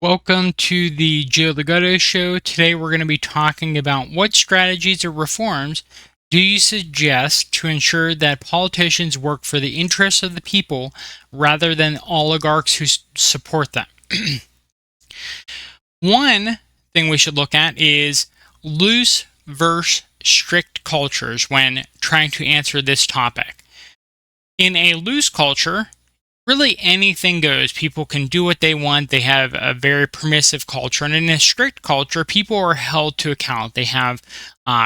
Welcome to the Ligato show. Today we're going to be talking about what strategies or reforms do you suggest to ensure that politicians work for the interests of the people rather than oligarchs who support them. One thing we should look at is loose versus strict cultures when trying to answer this topic. In a loose culture, really anything goes. People can do what they want. They have a very permissive culture. And in a strict culture, people are held to account. They have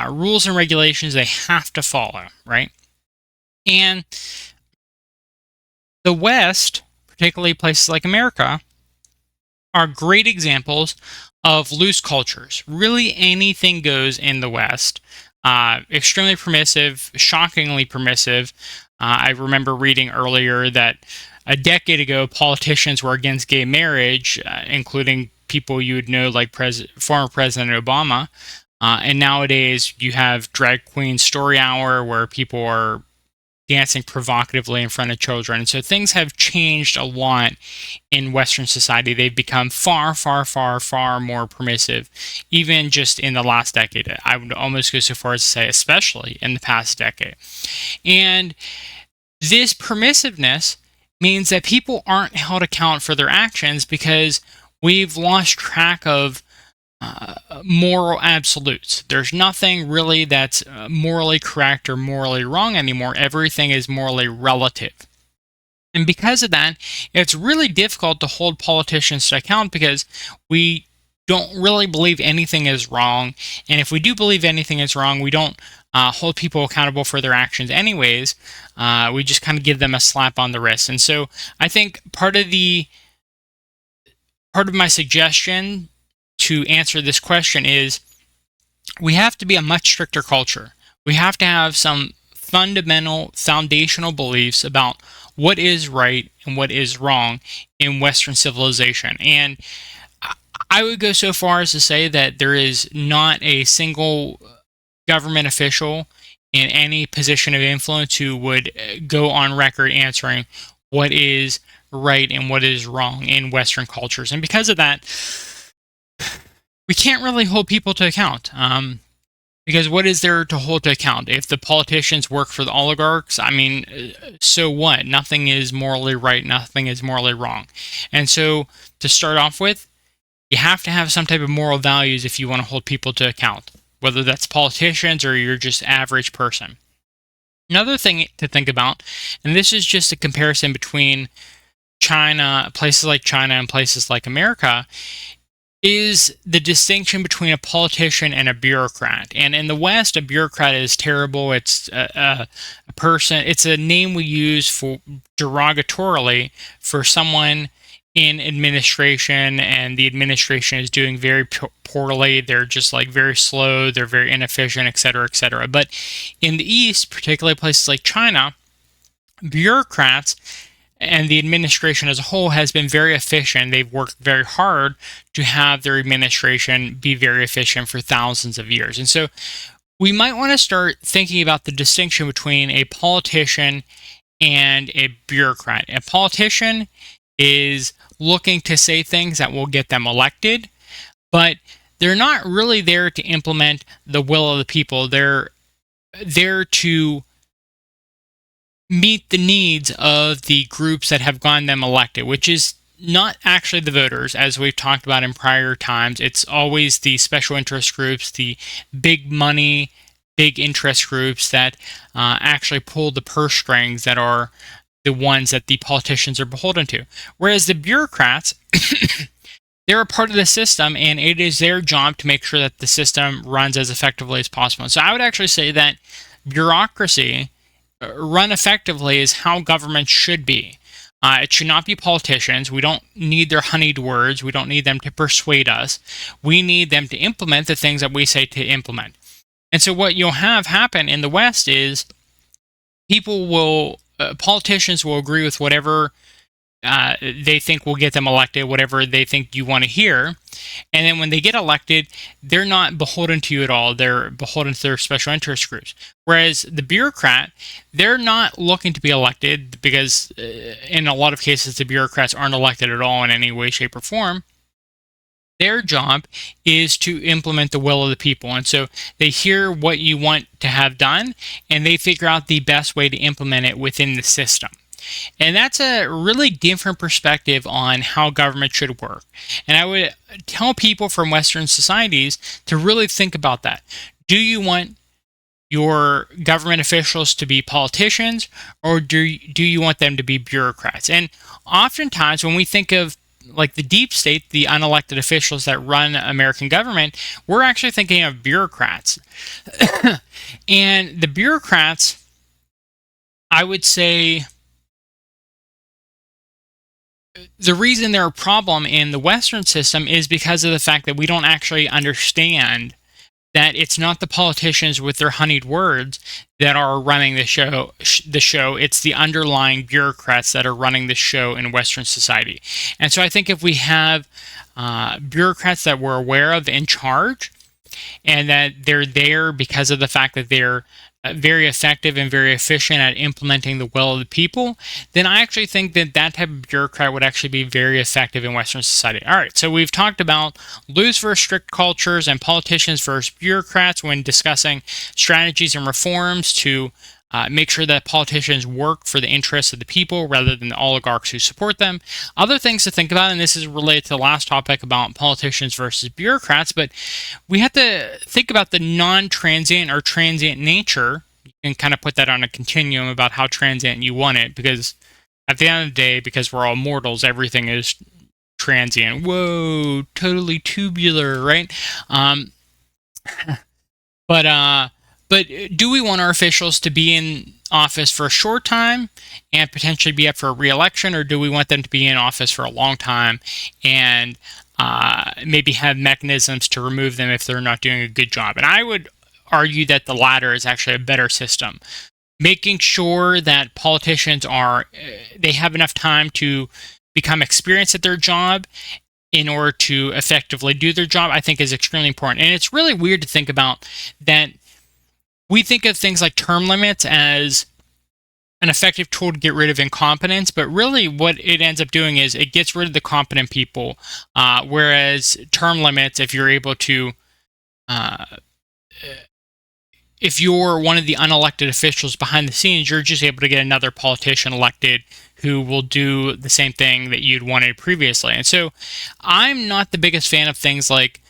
rules and regulations they have to follow, right? And the West, particularly places like America, are great examples of loose cultures. Really anything goes in the West. Extremely permissive, shockingly permissive. I remember reading earlier that a decade ago, politicians were against gay marriage, including people you would know like former President Obama. And nowadays, you have drag queen story hour where people are dancing provocatively in front of children. And so things have changed a lot in Western society. They've become far, far, far, far more permissive, even just in the last decade. I would almost go so far as to say, especially in the past decade. And this permissiveness means that people aren't held account for their actions because we've lost track of moral absolutes. There's nothing really that's morally correct or morally wrong anymore. Everything is morally relative. And because of that, it's really difficult to hold politicians to account because we don't really believe anything is wrong. And if we do believe anything is wrong, we don't hold people accountable for their actions anyways. We just kind of give them a slap on the wrist. And so I think part of my suggestion to answer this question is we have to be a much stricter culture. We have to have some fundamental, foundational beliefs about what is right and what is wrong in Western civilization. And I would go so far as to say that there is not a single government official in any position of influence who would go on record answering what is right and what is wrong in Western cultures. And because of that, we can't really hold people to account. Because what is there to hold to account? If the politicians work for the oligarchs, I mean, so what? Nothing is morally right, nothing is morally wrong. And so, to start off with, you have to have some type of moral values if you want to hold people to account, whether that's politicians or you're just average person. Another thing to think about, and this is just a comparison between China, places like China and places like America, is the distinction between a politician and a bureaucrat. And in the West, a bureaucrat is terrible. It's a person, it's a name we use for derogatorily for someone in administration, and the administration is doing very poorly. They're just like very slow, they're very inefficient, etc., etc. But in the East, particularly places like China, bureaucrats and the administration as a whole has been very efficient. They've worked very hard to have their administration be very efficient for thousands of years. And so we might want to start thinking about the distinction between a politician and a bureaucrat. A politician is looking to say things that will get them elected, but they're not really there to implement the will of the people. They're there to meet the needs of the groups that have gotten them elected, which is not actually the voters, as we've talked about in prior times. It's always the special interest groups, the big money, big interest groups that actually pull the purse strings that are the ones that the politicians are beholden to. Whereas the bureaucrats, they're a part of the system, and it is their job to make sure that the system runs as effectively as possible. So I would actually say that bureaucracy run effectively is how government should be. It should not be politicians. We don't need their honeyed words. We don't need them to persuade us. We need them to implement the things that we say to implement. And so what you'll have happen in the West is politicians will agree with whatever they think will get them elected, whatever they think you want to hear. And then when they get elected, they're not beholden to you at all. They're beholden to their special interest groups. Whereas the bureaucrat, they're not looking to be elected because in a lot of cases, the bureaucrats aren't elected at all in any way, shape, or form. Their job is to implement the will of the people. And so they hear what you want to have done, and they figure out the best way to implement it within the system. And that's a really different perspective on how government should work. And I would tell people from Western societies to really think about that. Do you want your government officials to be politicians, or do you want them to be bureaucrats? And oftentimes when we think of like the deep state, the unelected officials that run American government, we're actually thinking of bureaucrats. And the bureaucrats, I would say, the reason they're a problem in the Western system is because of the fact that we don't actually understand that it's not the politicians with their honeyed words that are running the show. It's the underlying bureaucrats that are running the show in Western society. And so I think if we have bureaucrats that we're aware of in charge, and that they're there because of the fact that they're very effective and very efficient at implementing the will of the people, then I actually think that that type of bureaucrat would actually be very effective in Western society. All right, so we've talked about loose versus strict cultures and politicians versus bureaucrats when discussing strategies and reforms to make sure that politicians work for the interests of the people rather than the oligarchs who support them. Other things to think about, and this is related to the last topic about politicians versus bureaucrats, but we have to think about the non-transient or transient nature and kind of put that on a continuum about how transient you want it, because at the end of the day, because we're all mortals, everything is transient. Whoa, totally tubular, right? But do we want our officials to be in office for a short time and potentially be up for a re-election, or do we want them to be in office for a long time and maybe have mechanisms to remove them if they're not doing a good job? And I would argue that the latter is actually a better system. Making sure that politicians they have enough time to become experienced at their job in order to effectively do their job, I think is extremely important. And it's really weird to think about that. We think of things like term limits as an effective tool to get rid of incompetence, but really what it ends up doing is it gets rid of the competent people, whereas term limits, if you're able to, if you're one of the unelected officials behind the scenes, you're just able to get another politician elected who will do the same thing that you'd wanted previously. And so I'm not the biggest fan of things like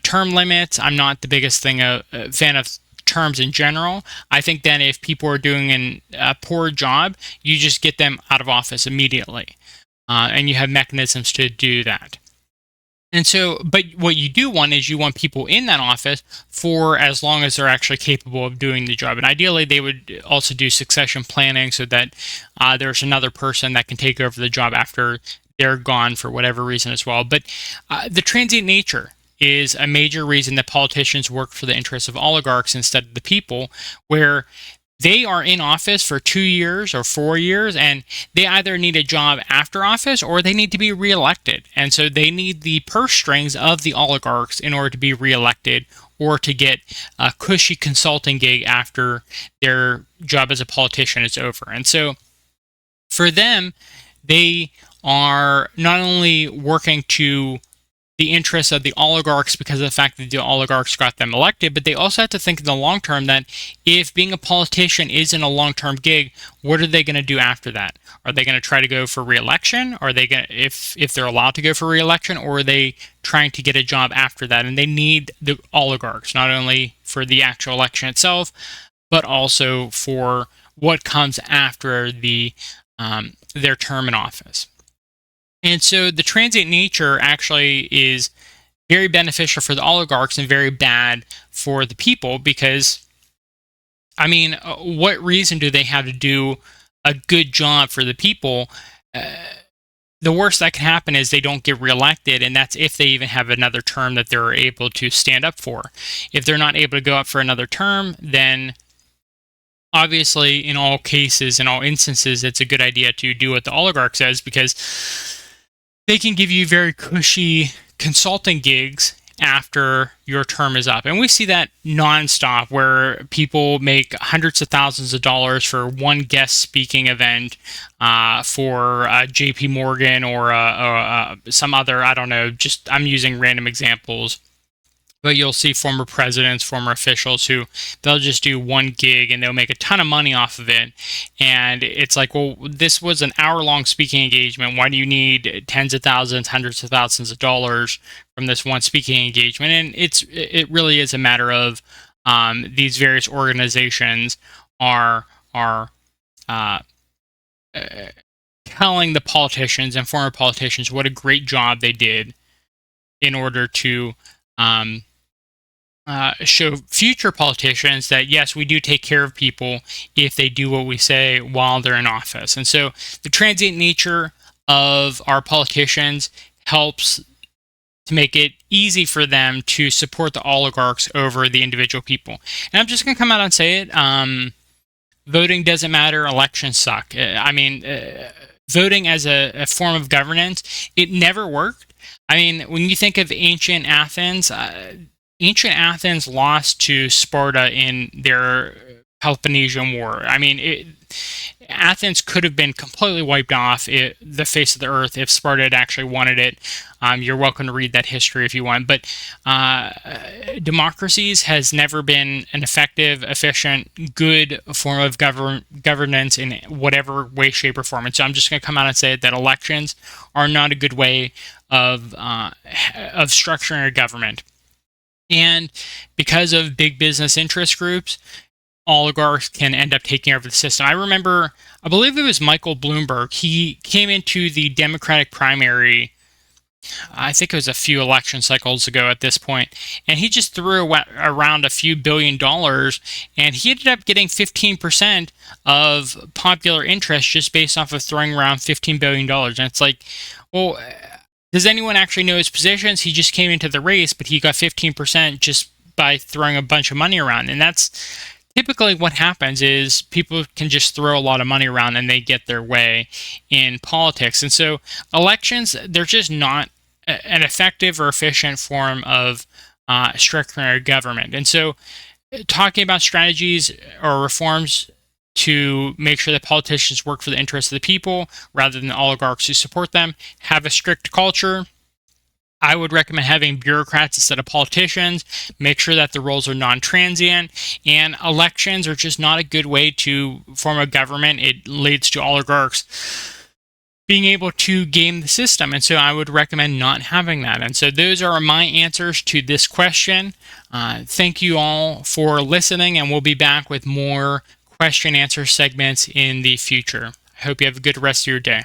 term limits. I'm not the biggest fan of terms in general. I think that if people are doing a poor job, you just get them out of office immediately, and you have mechanisms to do that. And so, but what you do want is you want people in that office for as long as they're actually capable of doing the job. And ideally, they would also do succession planning so that there's another person that can take over the job after they're gone for whatever reason as well. But the transient nature is a major reason that politicians work for the interests of oligarchs instead of the people, where they are in office for 2 years or 4 years, and they either need a job after office or they need to be reelected. And so they need the purse strings of the oligarchs in order to be reelected or to get a cushy consulting gig after their job as a politician is over. And so for them, they are not only working to the interests of the oligarchs because of the fact that the oligarchs got them elected, but they also have to think in the long term that if being a politician isn't a long-term gig, what are they going to do after that? Are they going to try to go for re-election? Are they going to, if they're allowed to go for re-election, or are they trying to get a job after that? And they need the oligarchs, not only for the actual election itself, but also for what comes after their term in office. And so the transient nature actually is very beneficial for the oligarchs and very bad for the people because, I mean, what reason do they have to do a good job for the people? The worst that can happen is they don't get reelected, and that's if they even have another term that they're able to stand up for. If they're not able to go up for another term, then obviously in all cases, in all instances, it's a good idea to do what the oligarch says because they can give you very cushy consulting gigs after your term is up. And we see that nonstop, where people make hundreds of thousands of dollars for one guest speaking event for JP Morgan or some other, I don't know, just I'm using random examples. But you'll see former presidents, former officials who they'll just do one gig and they'll make a ton of money off of it. And it's like, well, this was an hour-long speaking engagement. Why do you need tens of thousands, hundreds of thousands of dollars from this one speaking engagement? And it really is a matter of these various organizations are telling the politicians and former politicians what a great job they did in order to show future politicians that, yes, we do take care of people if they do what we say while they're in office. And so the transient nature of our politicians helps to make it easy for them to support the oligarchs over the individual people. And I'm just going to come out and say it. Voting doesn't matter. Elections suck. Voting as a form of governance, it never worked. I mean, when you think of ancient Athens lost to Sparta in their Peloponnesian War. I mean, Athens could have been completely wiped off the face of the earth if Sparta had actually wanted it. You're welcome to read that history if you want. But democracies has never been an effective, efficient, good form of governance in whatever way, shape, or form. And so I'm just going to come out and say that elections are not a good way of structuring a government. And because of big business interest groups, oligarchs can end up taking over the system. I believe it was Michael Bloomberg. He came into the Democratic primary, I think it was a few election cycles ago at this point, and he just threw around a few $1 billion, and he ended up getting 15% of popular interest just based off of throwing around $15 billion. And it's like, well, does anyone actually know his positions? He just came into the race, but he got 15% just by throwing a bunch of money around. And that's typically what happens, is people can just throw a lot of money around and they get their way in politics. And so elections, they're just not an effective or efficient form of structuring our government. And so talking about strategies or reforms to make sure that politicians work for the interests of the people rather than the oligarchs who support them, have a strict culture. I would recommend having bureaucrats instead of politicians, make sure that the roles are non-transient, and elections are just not a good way to form a government. It leads to oligarchs being able to game the system, and so I would recommend not having that. And so those are my answers to this question. Thank you all for listening, and we'll be back with more question answer segments in the future. I hope you have a good rest of your day.